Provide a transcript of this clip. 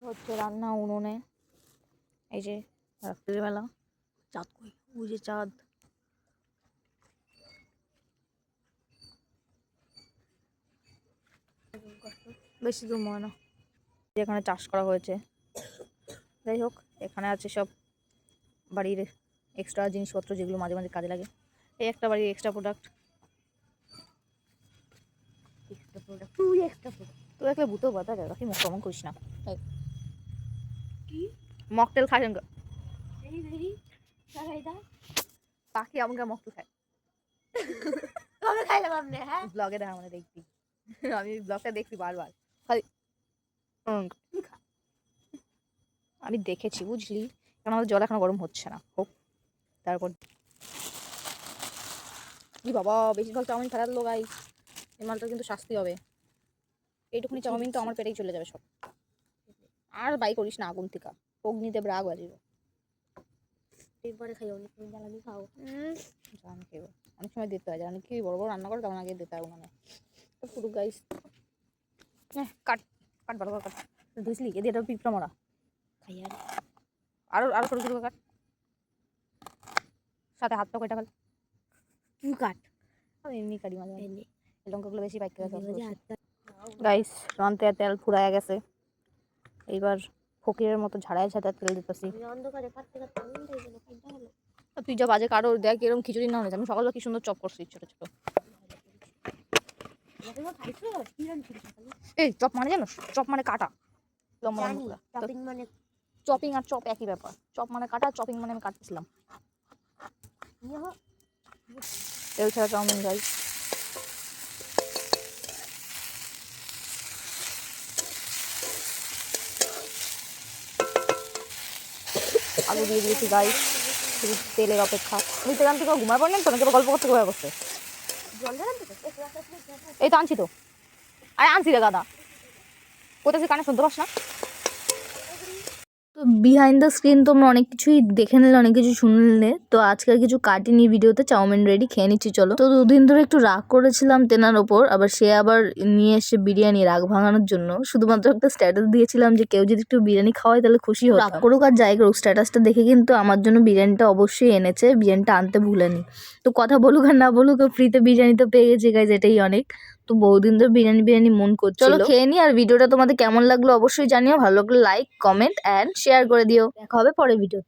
হচ্ছে রান্না উনুনে। এই যে রাত্রিবেলা চাঁদ, কই ওই যে চাঁদ। বেশি দূর মনে না, যেখানে চাষ করা হয়েছে। যাই হোক, এখানে আছে সব বাড়ির এক্সট্রা জিনিসপত্র যেগুলো মাঝে মাঝে কাজে লাগে। এই একটা বাড়ির এক্সট্রা প্রোডাক্ট। তুই একটা ভূতো বাতা রাখি, মুখ কমন করিস না। মকটেল খাই পাখি আমাকে মকটেল খায়। কবে খাইলাম আপনি? হ্যাঁ, ব্লগে দেখা মানে দেখবি, আমি ব্লগটা দেখছি বারবার। খালি আমি দেখেছি, বুঝলি, কারণ আমাদের জল এখনো গরম হচ্ছে না। হোক তারপর। কি বাবা, বেশিরভাগ চাউমিন ফেলার লোক। এই মালটা কিন্তু শাস্তি হবে। এইটুকুনি চাউমিন তো আমার পেটেই চলে যাবে সব। আর বাই করিস না, আগুন থেকে অগ্নিদেব রাগ বাজিব। একবারে খাই, অনেক জ্বালানি খাও। জানি কি অনেক সময় দিতে হয়, জানি কি বড় বড় রান্না করে তখন আগে দিতে হয় মানে। তো পুরো গাইস কাট কাট ভালো করে কাট। বুঝলি, এদের এটা পিঁপড়া মারা খাই আর আরো আরো ছোটো ছোটো কাট, সাথে হাতটা কয়টা খাল তুই কাট। আমি এমনি কাটি মাঝে মাঝে। এমনি এই লঙ্কাগুলো বেশি পাইকে গেছে হাতটা গাইস। রান্তে তেল ফুরায় গেছে, এইবার ফকিরের মতো ঝাড়ায় ঝাড়ায় তেল দিতেছি। অন্ধকারে কাটতে কাটতে উল্টে গেল, খাইতে হলো। তুই যা বাজে কারো দেখ, এরকম খিচুড়ি না হয়েছে। আমি সকালে কি সুন্দর চপ করছি ছোটো ছোটো। এই চপ মানে জানো, চপ মানে কাটা লম্বা জানি, লম্বা। চপিং মানে চপিং আর চপ একই ব্যাপার। চপ মানে কাটা, চপিং মানে আমি কাটতেছিলাম। তেল ছাড়া চাউমিন গাইস। আলু দিয়ে দিয়েছি গাইস, শুধু তেলের অপেক্ষা। তুমি তেল আনতে ঘুমায় পড়লেন তো নাকি গল্প করতে ঘুমায় বসছে? জল দিলাম তো। এই তো আনছি তো, আরে আনছি রে গাদা, কোথায় কানে শুনতে পাস না? তো বিহাইন্ড দ্য স্ক্রিন তোমরা অনেক কিছুই দেখে নিলে, অনেক কিছু শুনলে। তো আজকের কিছু কাটিনি ভিডিওতে। চাউমিন রেডি, খেয়ে নিচ্ছি চলো। তো দুদিন ধরে একটু রাগ করেছিলাম তেনার ওপর, আবার সে আবার নিয়ে এসে বিরিয়ানি রাগ ভাঙানোর জন্য। শুধুমাত্র একটা স্ট্যাটাস দিয়েছিলাম যে কেউ যদি একটু বিরিয়ানি খাওয়ায় তাহলে খুশি হতো। রাগ করুক আর যাই করুক, স্ট্যাটাসটা দেখে কিন্তু আমার জন্য বিরিয়ানিটা অবশ্যই এনেছে। বিরিয়ানিটা আনতে ভুলেনি। তো কথা বলুক আর না বলুক, ফ্রিতে বিরিয়ানি তো পেয়ে গেছে গাইজ, এটাই অনেক। তো বহুদিন ধরে বিরিয়ানি বিরিয়ানি মন করছিল। চলো খেয়ে নি। আর ভিডিওটা তোমাদের কেমন লাগলো অবশ্যই জানিও। ভালো লাগলে লাইক, কমেন্ট এন্ড শেয়ার করে দিও। দেখা হবে পরের ভিডিও।